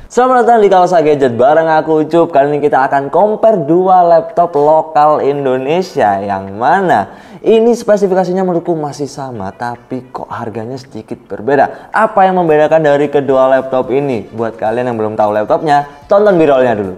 Selamat datang di Kaosa Gadget bareng aku Ucup. Kali ini kita akan compare dua laptop lokal Indonesia yang mana ini spesifikasinya menurutku masih sama, tapi kok harganya sedikit berbeda. Apa yang membedakan dari kedua laptop ini? Buat kalian yang belum tahu laptopnya, tonton birolnya dulu.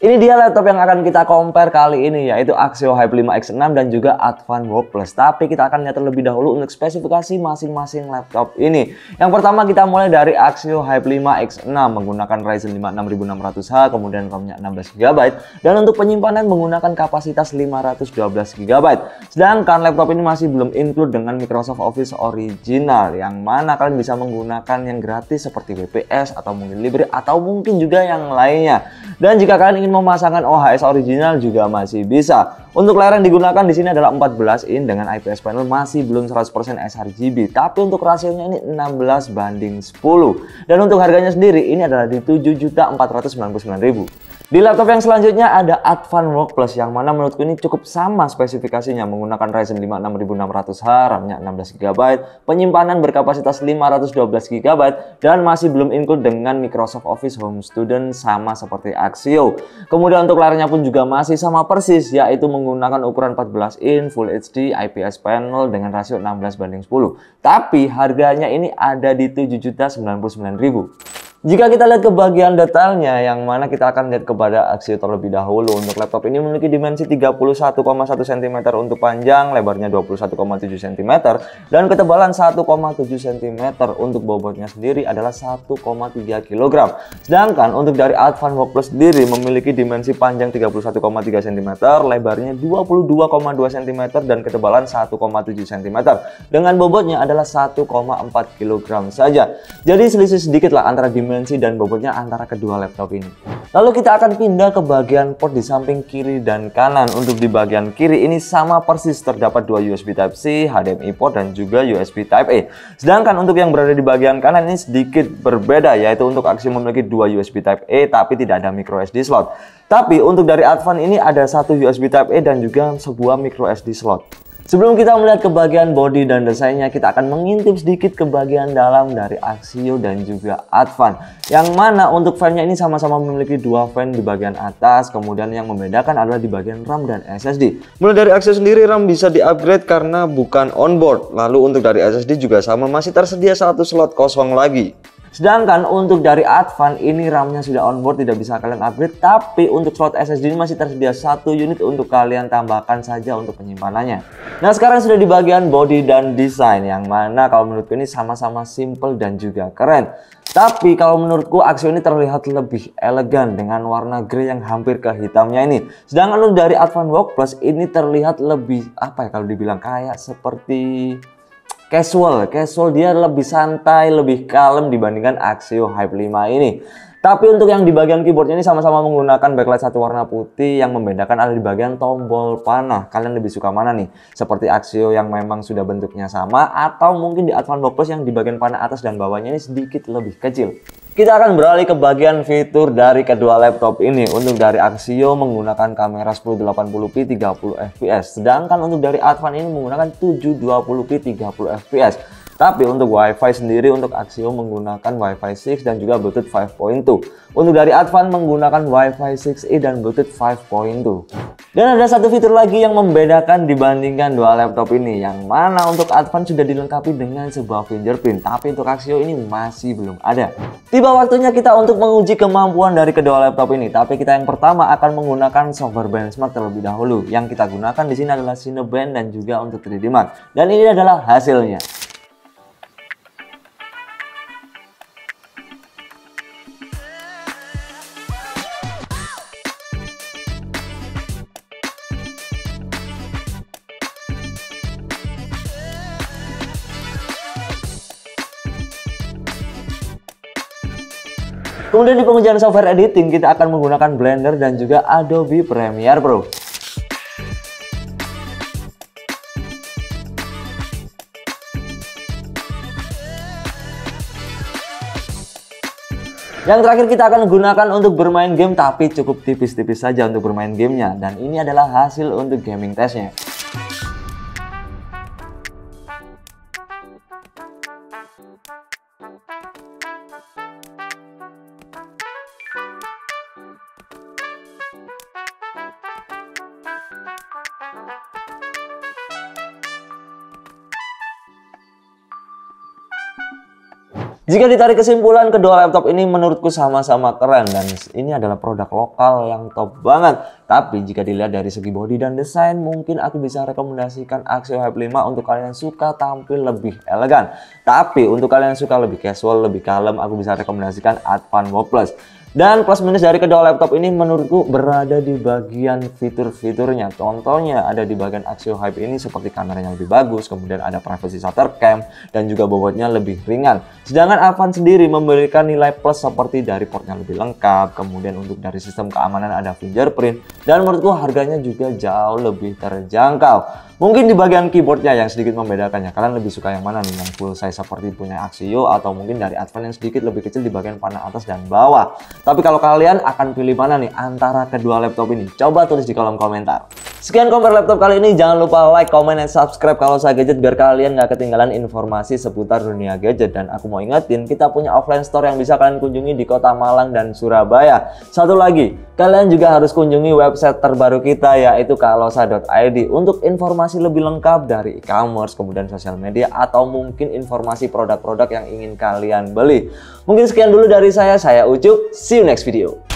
Ini dia laptop yang akan kita compare kali ini, yaitu Axio Hype 5X6 dan juga Advan Work Plus. Tapi kita akan lihat terlebih dahulu untuk spesifikasi masing-masing laptop ini. Yang pertama kita mulai dari Axio Hype 5X6 menggunakan Ryzen 5 6600H, kemudian RAM-nya 16GB, dan untuk penyimpanan menggunakan kapasitas 512GB. Sedangkan laptop ini masih belum include dengan Microsoft Office original, yang mana kalian bisa menggunakan yang gratis seperti WPS atau mungkin Libre atau mungkin juga yang lainnya. Dan jika kalian ingin memasangkan OHS original juga masih bisa. Untuk layar yang digunakan di sini adalah 14 in dengan IPS panel, masih belum 100% sRGB, tapi untuk rasionya ini 16:10. Dan untuk harganya sendiri ini adalah di 7.499.000. Di laptop yang selanjutnya ada Advan Work Plus, yang mana menurutku ini cukup sama spesifikasinya, menggunakan Ryzen 5 6600H, RAM-nya 16GB, penyimpanan berkapasitas 512GB, dan masih belum include dengan Microsoft Office Home Student sama seperti Axio. Kemudian untuk layarnya pun juga masih sama persis, yaitu menggunakan ukuran 14 in Full HD IPS panel dengan rasio 16:10. Tapi harganya ini ada di 7.099.000. Jika kita lihat ke bagian detailnya, yang mana kita akan lihat kepada Axio terlebih dahulu. Untuk laptop ini memiliki dimensi 31,1 cm untuk panjang, lebarnya 21,7 cm, dan ketebalan 1,7 cm. Untuk bobotnya sendiri adalah 1,3 kg. Sedangkan untuk dari Advan Work Plus sendiri memiliki dimensi panjang 31,3 cm, lebarnya 22,2 cm, dan ketebalan 1,7 cm. Dengan bobotnya adalah 1,4 kg saja. Jadi selisih sedikit lah antara dimensi dan bobotnya antara kedua laptop ini. Lalu kita akan pindah ke bagian port di samping kiri dan kanan. Untuk di bagian kiri ini sama persis, terdapat dua USB Type-C, HDMI port, dan juga USB Type-A. Sedangkan untuk yang berada di bagian kanan ini sedikit berbeda, yaitu untuk Axio memiliki dua USB Type-A tapi tidak ada micro SD slot. Tapi untuk dari Advan ini ada satu USB Type-A dan juga sebuah micro SD slot. Sebelum kita melihat ke bagian body dan desainnya, kita akan mengintip sedikit ke bagian dalam dari Axio dan juga Advan. Yang mana untuk fan-nya ini sama-sama memiliki dua fan di bagian atas, kemudian yang membedakan adalah di bagian RAM dan SSD. Mulai dari Axio sendiri, RAM bisa di-upgrade karena bukan onboard. Lalu untuk dari SSD juga sama, masih tersedia satu slot kosong lagi. Sedangkan untuk dari Advan ini RAM-nya sudah onboard, tidak bisa kalian upgrade, tapi untuk slot SSD ini masih tersedia satu unit untuk kalian tambahkan saja untuk penyimpanannya. Nah, sekarang sudah di bagian body dan desain, yang mana kalau menurutku ini sama-sama simple dan juga keren. Tapi kalau menurutku Axio ini terlihat lebih elegan dengan warna grey yang hampir ke hitamnya ini. Sedangkan untuk dari Advan Work Plus ini terlihat lebih apa ya, kalau dibilang kayak seperti casual, dia lebih santai, lebih kalem dibandingkan Axio Hype 5 ini. Tapi untuk yang di bagian keyboardnya ini sama-sama menggunakan backlight satu warna putih, yang membedakan ada di bagian tombol panah. Kalian lebih suka mana nih? Seperti Axio yang memang sudah bentuknya sama, atau mungkin di Advan Work Plus yang di bagian panah atas dan bawahnya ini sedikit lebih kecil. Kita akan beralih ke bagian fitur dari kedua laptop ini. Untuk dari Axio menggunakan kamera 1080p 30fps, sedangkan untuk dari Advan ini menggunakan 720p 30fps. Tapi untuk WiFi sendiri, untuk Axio menggunakan Wi-Fi 6 dan juga Bluetooth 5.2. Untuk dari Advan menggunakan Wi-Fi 6E dan Bluetooth 5.2. Dan ada satu fitur lagi yang membedakan dibandingkan dua laptop ini, yang mana untuk Advan sudah dilengkapi dengan sebuah fingerprint, tapi untuk Axio ini masih belum ada. Tiba waktunya kita untuk menguji kemampuan dari kedua laptop ini, tapi kita yang pertama akan menggunakan software benchmark terlebih dahulu. Yang kita gunakan di sini adalah Cinebench dan juga untuk 3D Mark. Dan ini adalah hasilnya. Kemudian di pengujian software editing kita akan menggunakan Blender dan juga Adobe Premiere Pro. Yang terakhir kita akan gunakan untuk bermain game, tapi cukup tipis-tipis saja untuk bermain gamenya. Dan ini adalah hasil untuk gaming testnya. Jika ditarik kesimpulan, kedua laptop ini menurutku sama-sama keren dan ini adalah produk lokal yang top banget. Tapi jika dilihat dari segi body dan desain, mungkin aku bisa rekomendasikan Axio Hype 5 untuk kalian yang suka tampil lebih elegan. Tapi untuk kalian yang suka lebih casual, lebih kalem, aku bisa rekomendasikan Advan Book Plus. Dan plus minus dari kedua laptop ini menurutku berada di bagian fitur-fiturnya. Contohnya ada di bagian Axio Hype ini seperti kameranya lebih bagus, kemudian ada privacy shutter cam, dan juga bobotnya lebih ringan. Sedangkan Advan sendiri memberikan nilai plus seperti dari portnya lebih lengkap, kemudian untuk dari sistem keamanan ada fingerprint, dan menurutku harganya juga jauh lebih terjangkau. Mungkin di bagian keyboardnya yang sedikit membedakannya. Kalian lebih suka yang mana nih? Yang full size seperti punya Axio atau mungkin dari Advan yang sedikit lebih kecil di bagian panel atas dan bawah? Tapi kalau kalian akan pilih mana nih antara kedua laptop ini? Coba tulis di kolom komentar. Sekian compare laptop kali ini. Jangan lupa like, comment, dan subscribe kalau saya gadget biar kalian nggak ketinggalan informasi seputar dunia gadget. Dan aku mau ingetin, kita punya offline store yang bisa kalian kunjungi di Kota Malang dan Surabaya. Satu lagi, kalian juga harus kunjungi website terbaru kita yaitu kalosa.id untuk informasi lebih lengkap dari e-commerce, kemudian sosial media, atau mungkin informasi produk-produk yang ingin kalian beli. Mungkin sekian dulu dari saya Ucup. See you next video.